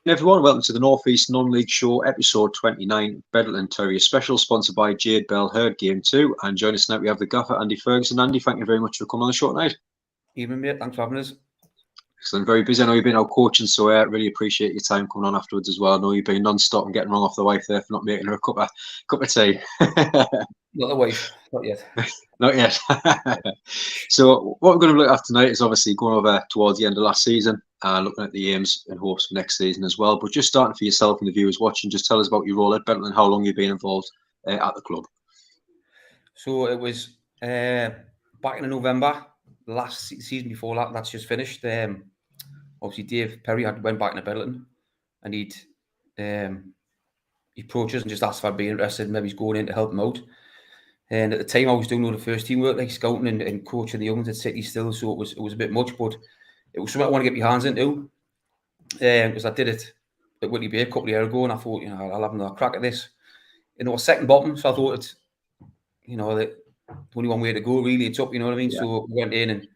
Everyone, welcome to the North East Non-League Show, episode 29, Bedlington Terriers special, sponsored by Jade Bell Herd Game 2. And joining us tonight, we have the gaffer, Andy Ferguson. Andy, thank you very much for coming on the show tonight. Evening, mate. Thanks for having us. Excellent. Very busy. I know you've been out coaching, so I really appreciate your time coming on afterwards as well. I know you've been non-stop and getting wrong off the wife there for not making her a cup of tea. Not the wife, not yet. Not yet. So what we're going to look at tonight is obviously going over towards the end of last season and looking at the aims and hopes for next season as well. But just starting for yourself and the viewers watching, just tell us about your role at Bedlington and how long you've been involved at the club. So it was back in November, the last season before that's just finished. Obviously, Dave Perry went back into Bedlington and he approached us and just asked if I'd be interested in maybe going in to help him out. And at the time, I was doing all the first team work, like scouting and coaching the youngs at City still, so it was a bit much, but it was something I want to get my hands into. Because I did it at Whitley Bay a couple of years ago, and I thought, I'll have another crack at this. And it was second bottom, so I thought it's, the only one way to go, really. It's up, you know what I mean? Yeah. So we went in, and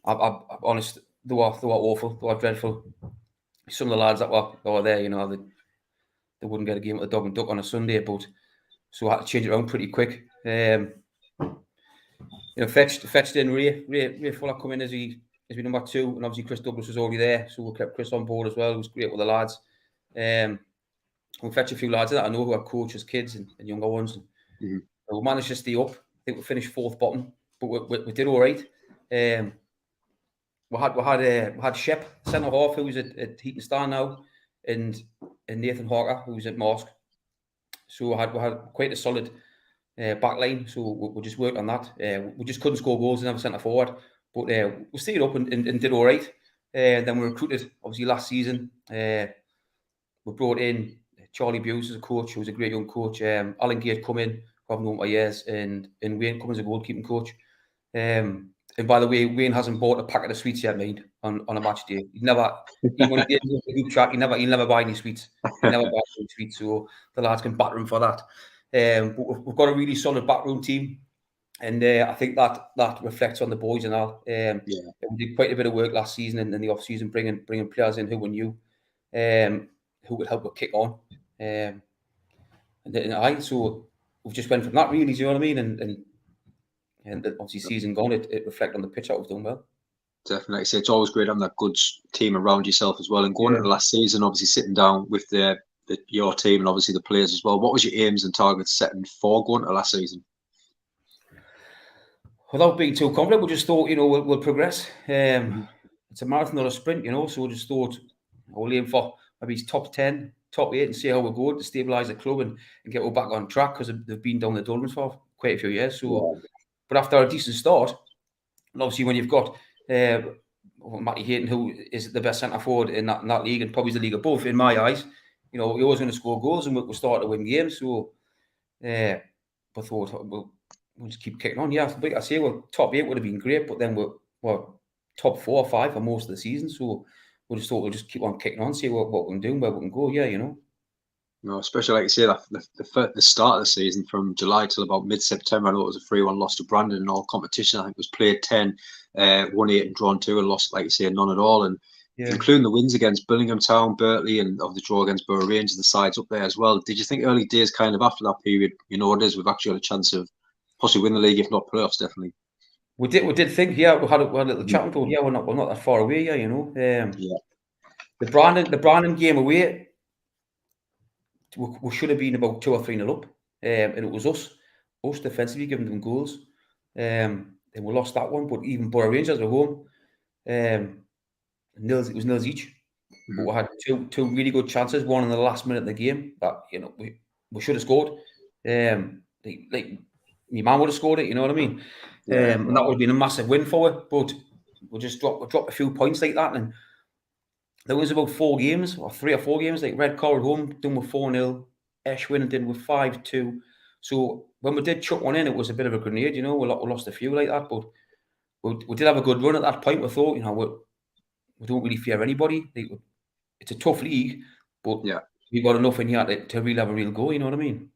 I'm honest, they were awful, they were dreadful. Some of the lads that were there, they wouldn't get a game at the Dog and Duck on a Sunday, but so I had to change it around pretty quick. Fetched in Ray Fuller come in as we number 2, and obviously Chris Douglas was already there, so we kept Chris on board as well. It was great with the lads. We fetched a few lads that I know who are coaches, kids and younger ones. And we managed to stay up. I think we finished 4th bottom, but we did all right. We had Shep, centre half, who was at Heaton Star now, and Nathan Hawker, who was at Mosque. So we had quite a solid back line, so we just worked on that. We just couldn't score goals and have a centre forward, but we stayed up and did all right. Then we recruited, obviously, last season. We brought in Charlie Buse as a coach, who was a great young coach. Alan Gate come in, who I've known for years, and Wayne come as a goalkeeping coach. And by the way, Wayne hasn't bought a packet of sweets yet, mate, on a match day. He never buy any sweets. He never buys any sweets, so the lads can batter him for that. But we've got a really solid backroom team, and I think that reflects on the boys and all. We did quite a bit of work last season and in the off season, bringing players in who were new, who would help us kick on. So we've just went from that, really. Do you know what I mean? And obviously, season gone, it reflects on the pitch that we've done well. Definitely. So it's always great having that good team around yourself as well. And going into last season, obviously sitting down with your team and obviously the players as well, what was your aims and targets setting for going into last season? Without being too confident, we just thought, we'll progress. It's a marathon, not a sprint, so we just thought we'll aim for maybe top 10, top 8 and see how we go to stabilise the club and get all back on track, because they've been down the doldrums for quite a few years. So. Yeah. But after a decent start, and obviously when you've got Matty Hayton, who is the best centre forward in that league and probably the league above, in my eyes, you're always going to score goals and we'll start to win games. So I thought we'll just keep kicking on. Yeah, like I say, top 8 would have been great, but then we're top 4 or 5 for most of the season. So we just thought we'll just keep on kicking on, see what we can do, where we can go. Yeah, No, especially like you say, the start of the season from July till about mid-September. I know it was a 3-1 loss to Brandon in all competition. I think it was played 10, won 8 and drawn 2 and lost, like you say, none at all. And including the wins against Billingham Town, Berkeley, and of the draw against Borough Rangers, the sides up there as well. Did you think early days, kind of after that period, it is, we've actually had a chance of possibly winning the league, if not playoffs, definitely? We did think, we had a little chat and thought, we're not that far away, The Brandon game away, we should have been about 2 or 3-0 up, and it was us defensively giving them goals, and we lost that one. But even Borough Rangers at home, it was nils each. But we had two really good chances, one in the last minute of the game that we should have scored. Like my man would have scored it, you know what I mean? And that would have been a massive win for it. But we just dropped a few points like that, and there was about 4 games, or 3 or 4 games, like Red Coral at home, done with 4-0, Eshwin did with 5-2. So when we did chuck one in, it was a bit of a grenade, we lost a few like that, but we did have a good run at that point. We thought, we don't really fear anybody. It's a tough league, but we've got enough in here to really have a real go, you know what I mean?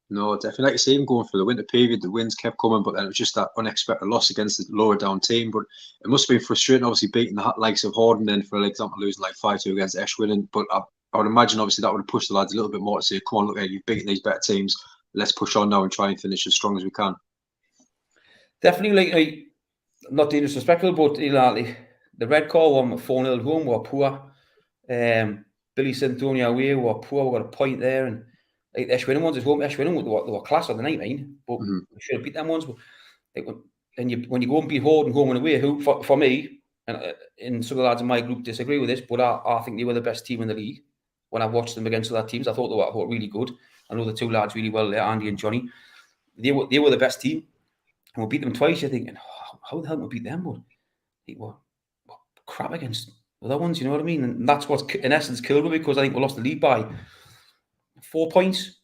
No, definitely. Like you say, going through the winter period, the wins kept coming, but then it was just that unexpected loss against the lower down team. But it must have been frustrating, obviously, beating the likes of Horden, then, for example, losing like 5-2 against Eshwin. But I would imagine obviously that would have pushed the lads a little bit more to say, come on, look, you've beaten these better teams. Let's push on now and try and finish as strong as we can. Definitely, like not being disrespectful, but you know, the red card one 4-0 home were poor. Billy Santonia away were poor. We got a point there, and like the Ashwinham ones at home. Ashwinham they were class on the night, but we should have beat them ones. But like, when you go and beat Horden home and away, who for me and some of the lads in my group disagree with this, but I think they were the best team in the league. When I watched them against other teams, I thought they were really good. I know the two lads really well there, Andy and Johnny. They were the best team, and we beat them twice. You're thinking, how the hell did we beat them? But they were crap against other ones, you know what I mean? And that's what's in essence killed me, because I think we lost the league by 4 points.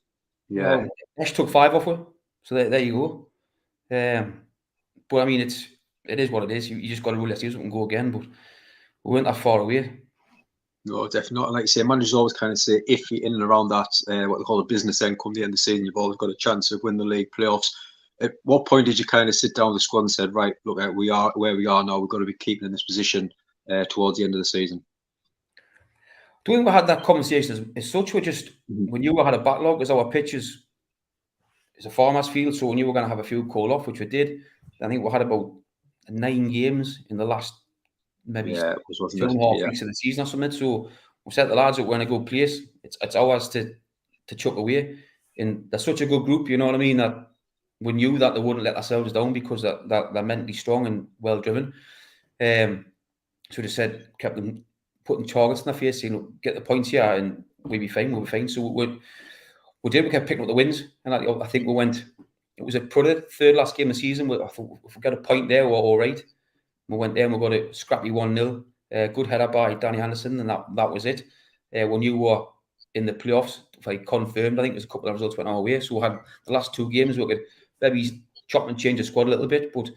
Yeah. Well, Ash took 5 off it, so there you go. But I mean, it is what it is. You just got to roll your sleeves up and go again. But we weren't that far away. No, definitely not. And like you say, managers always kind of say if you're in and around that, what they call a business end, come the end of the season, you've always got a chance of winning the league playoffs. At what point did you kind of sit down with the squad and said, right, look, we are where we are now. We've got to be keeping in this position towards the end of the season? I don't think we had that conversation as such. We just, we knew we had a backlog, as our pitches is a farmer's field, so we knew we were going to have a few call off, which we did. I think we had about 9 games in the last maybe 2.5 weeks of the season or something. So we said to the lads that we're in a good place. It's ours to chuck away. And they're such a good group, you know what I mean, that we knew that they wouldn't let ourselves down because they're mentally strong and well driven. So they said, kept them putting targets in their face, saying, get the points here and we'll be fine. So we did. We kept picking up the wins, and I think we went. It was probably the third last game of the season. I thought if we got a point there, we're all right. We went there and we got a scrappy 1-0. Good header by Danny Anderson, and that was it. We knew we were in the playoffs. If I confirmed, I think there's a couple of results went our way. So we had the last 2 games. We could maybe chop and change the squad a little bit, but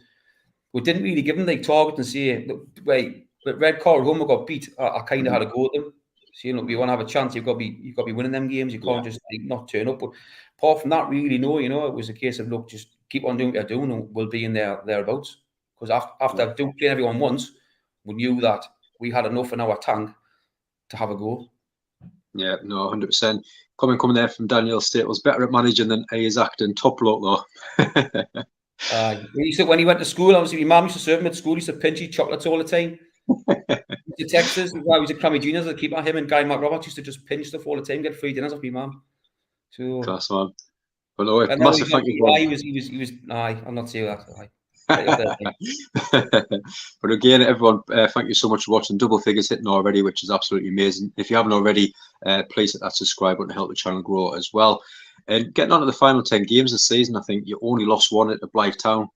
we didn't really give them the target and say, wait, but red card home we got beat. I kind of had to go at them. So, if you want to have a chance, you've got to be winning them games. You can't just not turn up. But apart from that, really, no, it was a case of, look, just keep on doing what you're doing and we'll be in thereabouts. Because after playing everyone once, we knew that we had enough in our tank to have a go. Yeah, no, 100%. Coming there from Daniel State was better at managing than he is acting. Top bloke, though. When he went to school, obviously, my mum used to serve him at school. He used to pinch his chocolates all the time. To Texas, while he was at Crammy Juniors, the keeper, him and Guy McRoberts used to just pinch stuff all the time, get free dinners off my mum. So class, man. But no, massive thank you. He was. I'm not saying that. But again, everyone, thank you so much for watching. Double figures hitting already, which is absolutely amazing. If you haven't already, please hit that subscribe button to help the channel grow as well. And getting on to the final 10 games this season, I think you only lost 1 at the Blythe Town,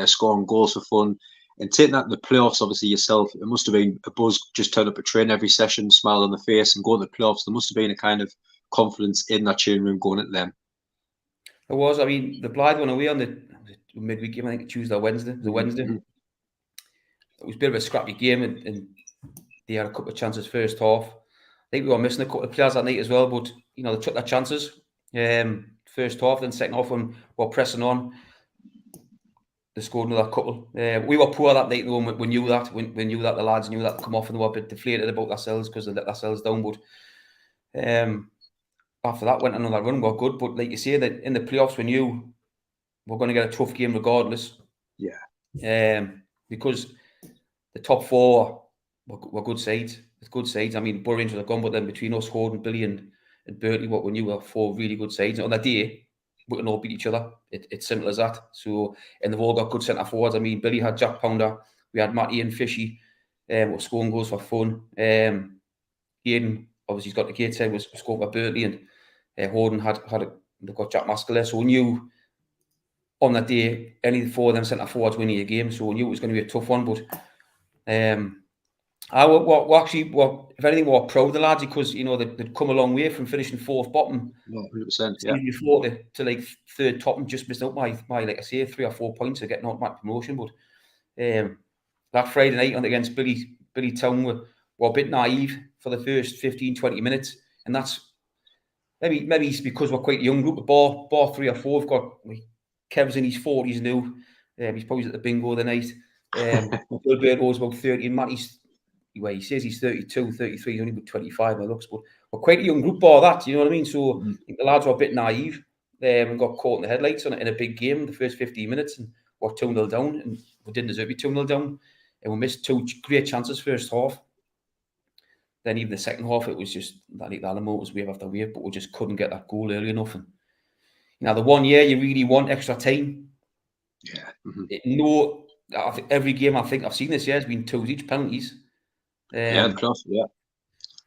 scoring goals for fun. And taking that in the playoffs, obviously yourself, it must have been a buzz just turn up at train every session, smile on the face, and go to the playoffs. There must have been a kind of confidence in that change room going into them. It was. I mean, the Blythe went away on the midweek game, I think Tuesday or Wednesday. It was a Wednesday. It was a bit of a scrappy game, and they had a couple of chances first half. I think we were missing a couple of players that night as well, but they took their chances. First half, then second half when we were pressing on, they scored another couple. We were poor that night though. We knew that. We knew that the lads knew that to come off, and they were a bit deflated about themselves because they let themselves down. But after that, went another run. We were good, but like you say, that in the playoffs, we knew we're going to get a tough game regardless. Yeah. Because the top 4 were good sides. It's good sides. I mean, Bury Rangers are gone, but then between us, Horden, Billy, and Berkeley, what we knew were 4 really good sides. And on that day, we can all beat each other. It's simple as that. So, and they've all got good centre forwards. I mean, Billy had Jack Pounder. We had Matty and Fishy. Were scoring goals for fun. Ian, obviously, he's got the gate head, was scored by Berkeley, and Horden they've got Jack Maskell. So we knew on that day, any 4 of them centre forwards winning a game. So we knew it was going to be a tough one. But if anything, we were proud of the lads because they'd come a long way from finishing 4th bottom. 100%. Yeah. Before to like 3rd top and just missed out by like I say 3 or 4 points of getting automatic promotion. But that Friday night against Billy Town, we were a bit naive for the first 15-20 minutes, and that's maybe it's because we're quite a young group. Bar 3 or 4, we've got Kev's in his 40s now. He's probably at the bingo the night. Gilberto's about 30, and Matty's he says he's 32, 33, he's only about 25 by looks, but we're quite a young group by that, you know what I mean? So I think the lads were a bit naive and got caught in the headlights in a big game the first 15 minutes, and we're 2-0 down, and we didn't deserve to be 2-0 down, and we missed 2 great chances first half. Then even the second half, it was just that the Alamo was wave after wave, but we just couldn't get that goal early enough. And the 1 year you really want extra time. Yeah. I think every game I think I've seen this year has been 2 each penalties. The cross, yeah.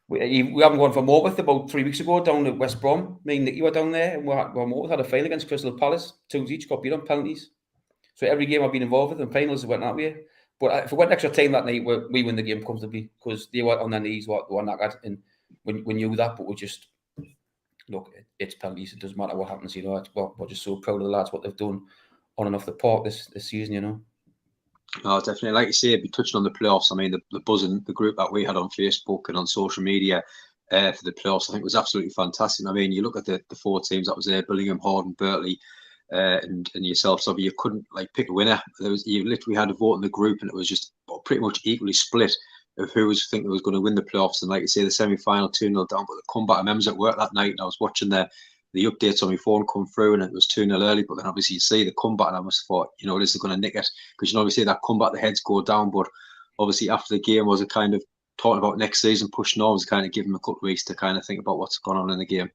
We haven't gone for Morpeth about 3 weeks ago down at West Brom. Me and Nicky were down there, and Morpeth had a final against Crystal Palace. 2 each, got beat on penalties. So every game I've been involved with in finals, it went that way. But if it went extra time that night, we win the game comfortably because they were on their knees, they were knackered, and we knew that. But we just look, it's penalties. It doesn't matter what happens, We're just so proud of the lads what they've done on and off the park this season, Oh, definitely. Like you say, be touching on the playoffs. I mean, the buzz in the group that we had on Facebook and on social media for the playoffs, I think was absolutely fantastic. I mean, you look at the 4 teams that was there: Billingham, Horden, Birtley, and yourself. So you couldn't pick a winner. You literally had a vote in the group, and it was just pretty much equally split of who was thinking was going to win the playoffs. And like you say, the semi-final 2-0 down, but the comeback. I remember at work that night, and I was watching the updates on my phone come through, and it was 2-0 early, but then obviously you see the comeback, and I must have thought, this is going to nick it, because obviously that comeback, the heads go down, but obviously after the game was a kind of talking about next season, pushing on, was kind of giving them a couple of weeks to kind of think about what's going on in the game.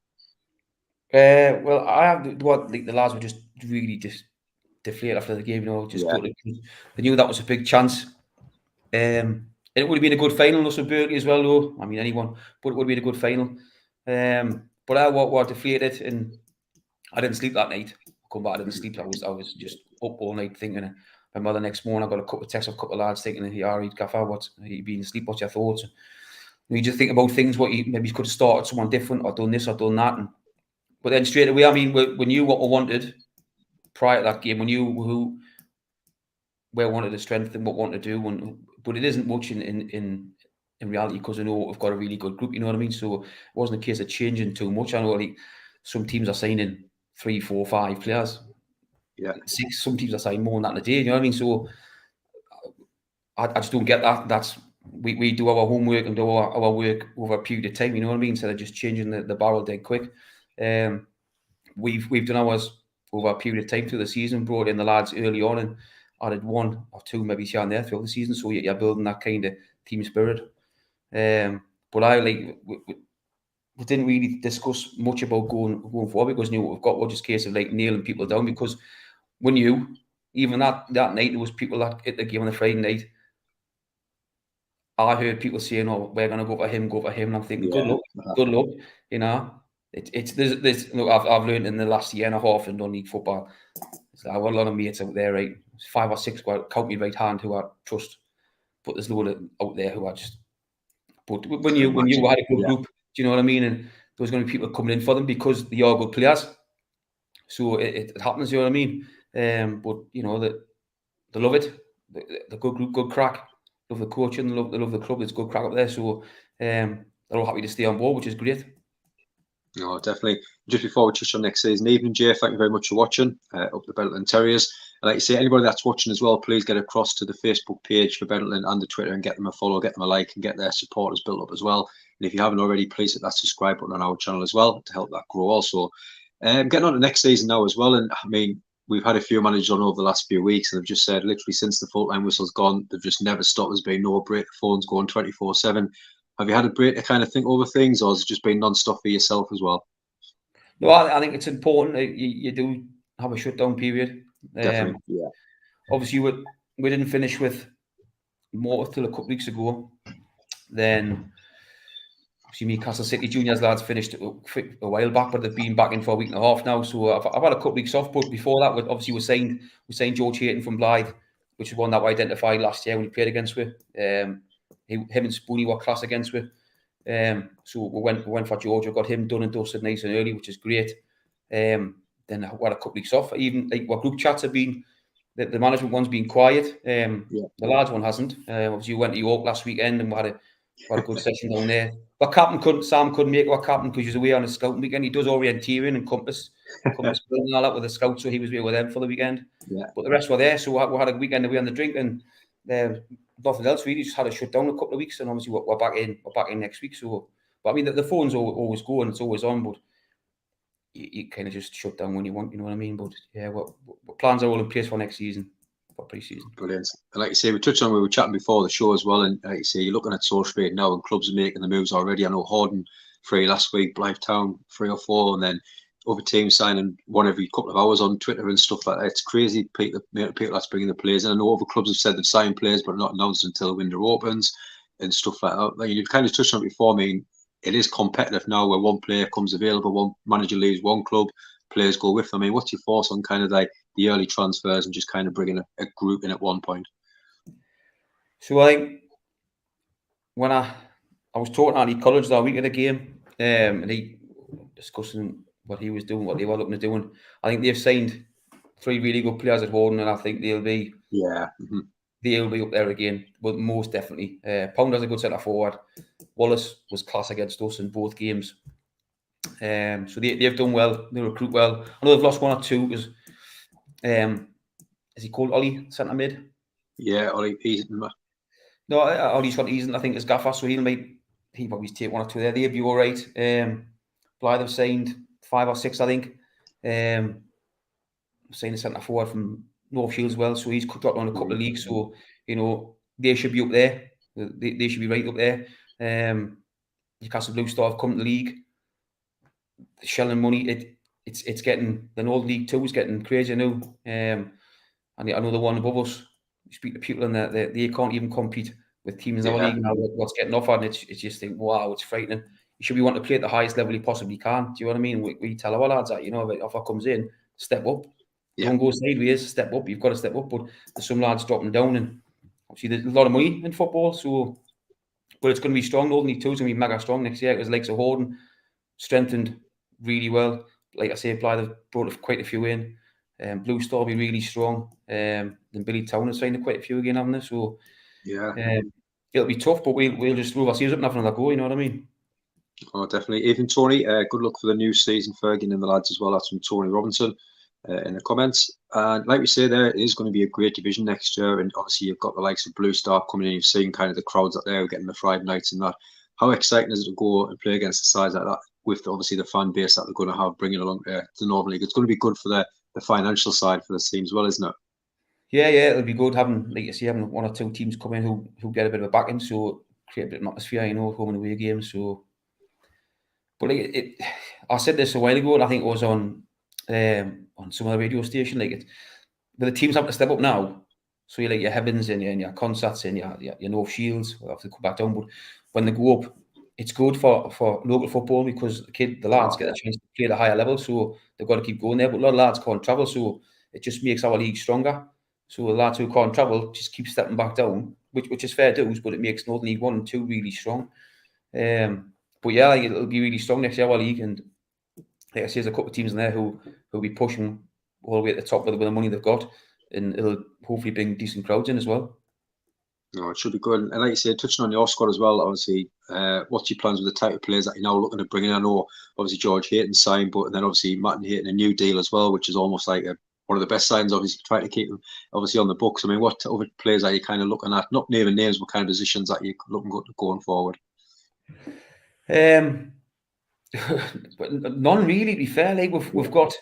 Well, I have the lads were just really just deflated after the game, they knew that was a big chance. It would have been a good final, also Berkeley as well, though. I mean, anyone, but it would have been a good final. But I was deflated, and I didn't sleep that night. I didn't sleep. I was just up all night thinking. My mother next morning, I got a couple of texts of a couple of lads thinking, "Hey, Ari, Gaffer, what? You been asleep? What's your thoughts?" And you just think about things. What maybe you could have started someone different, or done this, or done that. But then straight away, I mean, we knew what we wanted prior to that game. We knew where we wanted to strengthen, what we wanted to do. But it isn't much in reality, because I know we've got a really good group, you know what I mean? So it wasn't a case of changing too much. I know some teams are signing 3, 4, 5 players. Yeah. 6, some teams are signing more than that in a day, you know what I mean? So I just don't get that. We do our homework and do our work over a period of time, you know what I mean? Instead of just changing the barrel dead quick. We've done ours over a period of time through the season, brought in the lads early on, and added 1 or 2 maybe here and there throughout the season. So you're building that kind of team spirit. But we didn't really discuss much about going forward, because we knew what we've got. We're just a case of nailing people down, because we knew even that night there was people that hit the game on the Friday night. I heard people saying, "Oh, we're going to go for him," and I'm thinking, good luck. Look, I've learned in the last year and a half in non-league football. I've got a lot of mates out there, right? 5 or 6, count me right hand, who I trust, but there's a lot out there who I just. But when you had a good group, do you know what I mean? And there was going to be people coming in for them because they are good players. So it happens, you know what I mean? But they love it. The good group, good crack. Love the coaching, they love the club. It's good crack up there. So they're all happy to stay on board, which is great. No, definitely. Just before we touch on next season, evening, Jay, thank you very much for watching up the Bedlington Terriers. And like you say, anybody that's watching as well, please get across to the Facebook page for Bedlington and the Twitter and get them a follow, get them a like, and get their supporters built up as well. And if you haven't already, please hit that subscribe button on our channel as well to help that grow also. Getting on to next season now as well. And I mean, we've had a few managers on over the last few weeks, and they've just said literally since the full-time whistle's gone, they've just never stopped. There's been no break. The phone's going 24/7. Have you had a break to kind of think over things, or has it just been non-stop for yourself as well? No, I think it's important that you do have a shutdown period. Definitely, yeah. Obviously, we didn't finish with more till a couple of weeks ago. Then, obviously, me Castle City Juniors lads finished a while back, but they've been back in for a week and a half now. So I've had a couple of weeks off. But before that, obviously, we signed George Hayton from Blythe, which is one that we identified last year when he played against me. Him and Spoonie were class against me. So we went for George. We got him done and dusted nice and early, which is great. Then I had a couple of weeks off. Even our group chats have been, the management one's been quiet. The lads one hasn't. Obviously, we went to York last weekend and we had a good session down there. But Sam couldn't make our captain because he was away on a scouting weekend. He does orienteering and compass building and all that with the scouts, so he was away with them for the weekend. Yeah. But the rest were there, so we had a weekend away on the drink, and nothing else really. Just had a shutdown a couple of weeks, and obviously we're back in. We're back in next week. So, but I mean, the phone's always going. It's always on, but you kind of just shut down when you want. You know what I mean? But yeah, what plans are all in place for next season, for pre-season. Brilliant. And like you say, we touched on, we were chatting before the show as well, and like you say, you're looking at social media now, and clubs are making the moves already. I know Horden 3 last week, Blythetown 3 or 4, and then other teams signing one every couple of hours on Twitter and stuff like that. It's crazy. People that's bringing the players in. I know other clubs have said they've signed players, but not announced until the window opens and stuff like that. Like you've kind of touched on it before. I mean, it is competitive now, where one player comes available, one manager leaves one club, players go with them. I mean, what's your thoughts on kind of like the early transfers and just kind of bringing a group in at one point? So I think when I was talking to Andy College that week of the game, and he discussing what he was doing, what they were looking at doing. I think they've signed 3 really good players at Horden, and I think they'll be up there again. But most definitely, Pounder's a good centre forward. Wallace was class against us in both games. So they've done well. They recruit well. I know they've lost 1 or 2. Because is he called Ollie centre mid? Yeah, Ollie. No, Ollie's got Eason, I think, as gaffer, so he'll probably take 1 or 2 there. They'll be all right. Blythe have signed 5 or 6, I think. Signed a centre forward from North Shields as well, so he's got on a couple of leagues. So they should be up there. They should be right up there. Newcastle Blue Star have come to the league. The shelling money, it's getting, the Northern League 2 is getting crazy now. And I know the one above us. You speak to people and they can't even compete with teams in our league now. What's getting offered, and it's just think, wow, it's frightening. You should be wanting to play at the highest level you possibly can. Do you know what I mean? We tell our lads that, if an offer comes in, step up. Don't go sideways, step up. You've got to step up. But there's some lads dropping down, and obviously there's a lot of money in football. So, but it's going to be strong. Northern League 2 is going to be mega strong next year because likes of Horden strengthened really well. Like I say, Blythe brought quite a few in. Blue Star will be really strong. Then Bedlington has signed quite a few again, haven't they? So it'll be tough, but we'll just roll our sleeves up and have another go. You know what I mean? Oh, definitely. Even Tony, good luck for the new season, Ferguson and the lads as well. That's from Tony Robinson in the comments. And like we say, there it is going to be a great division next year. And obviously, you've got the likes of Blue Star coming in. You've seen kind of the crowds out there getting the Friday nights and that. How exciting is it to go and play against the sides like that with obviously the fan base that they're going to have bringing along to the Northern League? It's going to be good for the financial side for the team as well, isn't it? Yeah, it'll be good having, like you say, having 1 or 2 teams come in who get a bit of a backing, so create a bit of atmosphere, home and away games. So, but I said this a while ago, and I think it was on some other radio station. But the teams have to step up now. So you your Heavens and your Concerts and your North Shields will have to come back down. But when they go up, it's good for local football because the lads get a chance to play at a higher level. So they've got to keep going there. But a lot of lads can't travel, so it just makes our league stronger. So the lads who can't travel just keep stepping back down, which is fair dues, but it makes Northern League 1 and 2 really strong. But yeah, it'll be really strong next year, our league. And like I say, there's a couple of teams in there who'll be pushing all the way at the top with the money they've got, and it'll hopefully bring decent crowds in as well. No, it should be good. And like you said, touching on your squad as well, obviously, what's your plans with the type of players that you're now looking to bring in? I know, obviously, George Hayton signed, but then obviously Martin Hayton a new deal as well, which is almost like one of the best signs, obviously, trying to keep them obviously on the books. I mean, what other players are you kind of looking at? Not naming names, but kind of positions that you're looking going forward? But none really, to be fair. We've got,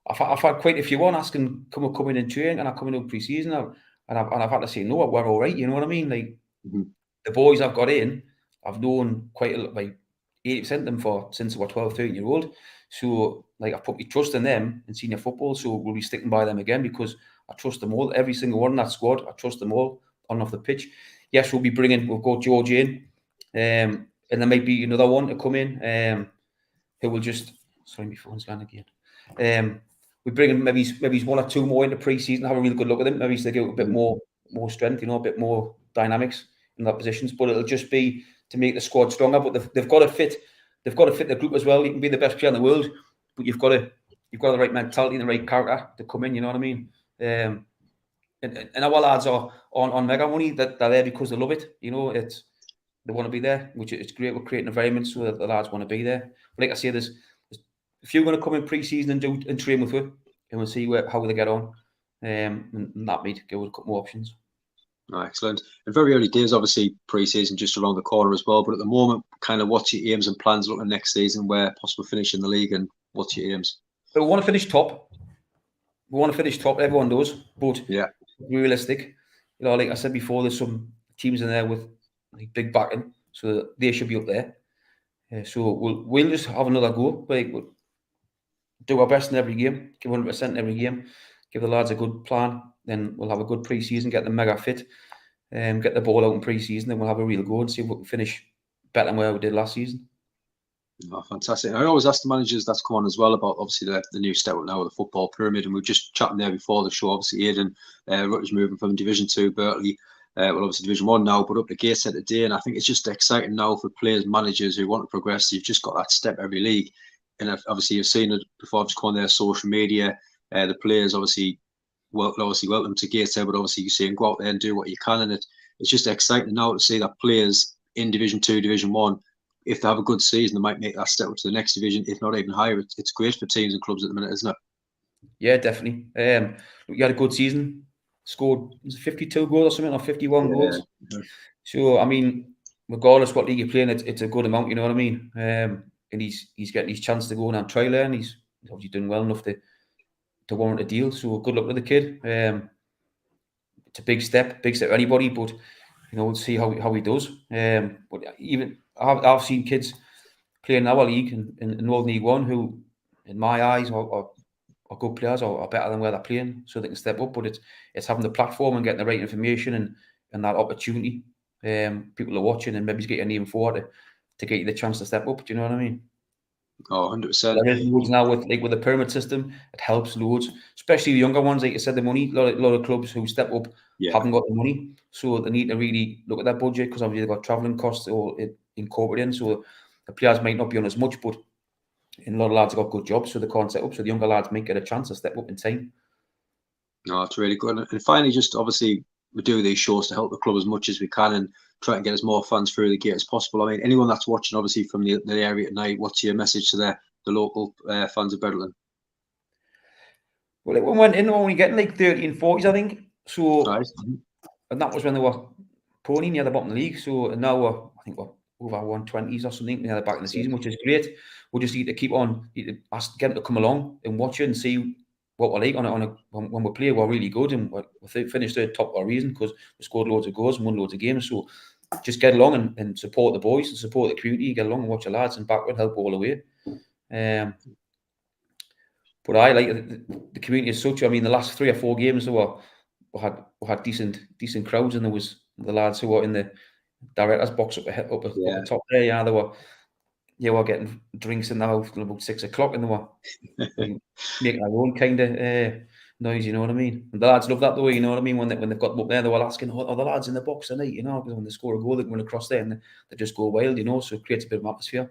I've had quite a few on asking, come in and train, and I come in pre-season now, and I've had to say no, we're all right. You know what I mean? The boys I've got in, I've known quite a lot, like 80% of them since they were 12, 13-year-old. So I've put my trust in them in senior football. So we'll be sticking by them again because I trust them all. Every single one in that squad, I trust them all on and off the pitch. Yes, we'll got George in, and there might be another one to come in. Who will just, sorry, my phone's gone again. We bring in maybe 1 or 2 more into pre-season, have a really good look at them. Maybe they give a bit more strength, a bit more dynamics in their positions. But it'll just be to make the squad stronger. But they've got to fit. They've got to fit the group as well. You can be the best player in the world, but you've got the right mentality and the right character to come in. You know what I mean? And our lads are on mega money. That they're there because they love it. They want to be there, which is great. We're creating an environment so that the lads want to be there. But like I say, there's a few going to come in pre-season and train with you, and we'll see how they get on. And that might give us a couple more options. Oh, excellent. And very early days, obviously, pre-season just around the corner as well. But at the moment, kind of what's your aims and plans looking next season, where possible finish in the league, and what's your aims? But we want to finish top. We want to finish top. Everyone does, but Yeah, realistic. You know, like I said before, there's some teams in there with like big backing, so they should be up there. So we'll just have another go. Like, we'll do our best in every game, give 100% in every game, give the lads a good plan. Then we'll have a good pre-season, get them mega fit, get the ball out in pre-season, then we'll have a real go and see if we can finish better than where we did last season. oh, fantastic. I always ask the managers that's come on as well about obviously the new step up now with the football pyramid, and we were just chatting there before the show. Obviously, Aidan Rutledge moving from Division 2, Berkeley, well, obviously Division 1 now, but up the Gateshead today. And I think it's just exciting now for players, managers who want to progress. You've just got that step every league. And obviously, you've seen it before. I've just gone there, social media. The players obviously welcome to Gateshead, but obviously you see them go out there and do what you can. And it's just exciting now to see that players in Division 2, Division 1, if they have a good season, they might make that step up to the next division, if not even higher. It's great for teams and clubs at the minute, isn't it? Yeah, definitely. You had a good season, scored 52 goals or something, or 51 goals. So, I mean, regardless what league you're playing, it's a good amount, you know what I mean? And he's getting his chance to go on trial there, and he's obviously doing well enough to warrant a deal. So, good luck with the kid. It's a big step for anybody, but we'll see how he does. But even I've seen kids playing in our league in Northern League One who, in my eyes, are good players or are better than where they're playing, so they can step up. But it's having the platform and getting the right information and that opportunity. People are watching and maybe get your name forward to get you the chance to step up. Do you know what I mean? Oh, 100%. There is loads now with the pyramid system. It helps loads, especially the younger ones. Like you said, the money. A lot of clubs who step up haven't got the money, so they need to really look at their budget, because obviously they've got travelling costs or incorporated in. So the players might not be on as much, but a lot of lads have got good jobs, so they can't step up. So the younger lads might get a chance to step up in time. No, it's really good. And finally, just obviously, we do these shows to help the club as much as we can and try and get as more fans through the gate as possible. I mean, anyone that's watching, obviously, from the area tonight, what's your message to the local fans of Bedlington? Well, it went in, only getting like 30 and 40s, I think. So, Right. And that was when they were pony near the bottom of the league. So now I think we're over 120s or something near the back of the season, which is great. We just need to keep on, get them to come along and watch it and see what we're like when we play. We're really good, and we finished third top for a reason, because we scored loads of goals and won loads of games. So just get along and support the boys and support the community. Get along and watch the lads and backward help all the way. But I like the community as such. I mean, the last 3 or 4 games we had decent crowds, and there was the lads who were in the director's box up the top there. Yeah, they were getting drinks in the house till about 6 o'clock, and they were making their own kind of noise. You know what I mean? And the lads love that though. You know what I mean? When they've got them up there, they were asking, "Oh, the lads in the box tonight?" You know, because when they score a goal, they can run across there and they just go wild. You know, so it creates a bit of atmosphere.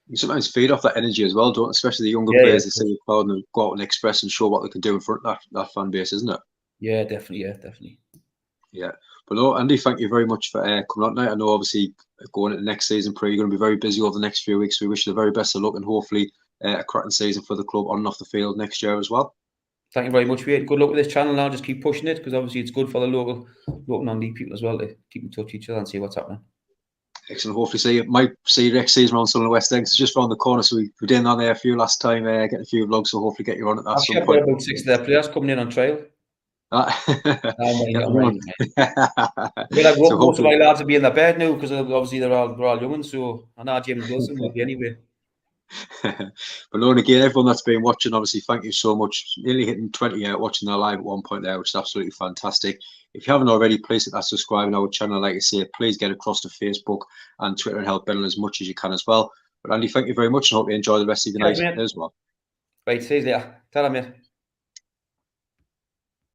You sometimes feed off that energy as well, don't? Especially the younger players. They see the crowd and go out and express and show what they can do in front of that fan base, isn't it? Yeah, definitely. Yeah, definitely. Yeah. But no, Andy, thank you very much for coming on tonight. I know obviously going into the next season, you're going to be very busy over the next few weeks. We wish you the very best of luck and hopefully a cracking season for the club on and off the field next year as well. Thank you very much, mate. Good luck with this channel now. Just keep pushing it, because obviously it's good for the local non-league people as well to keep in touch with each other and see what's happening. Excellent. Hopefully might see you next season around Sunderland West End. It's just around the corner, so we did on there a few last time, getting a few vlogs, so hopefully get you on at that some point. I've got about 6 of their players coming in on trial. Most of my lads will be in their bed now, because obviously they're all young ones. So I know James Wilson will be anyway. But no, and again, everyone that's been watching, obviously, thank you so much. Nearly hitting 20 watching our live at one point there, which is absolutely fantastic. If you haven't already, please hit that subscribe on our channel. Like I say, please get across to Facebook and Twitter and help Bedlington as much as you can as well. But Andy, thank you very much, and hope you enjoy the rest of your night as well. Right, see you later. Tell him, mate.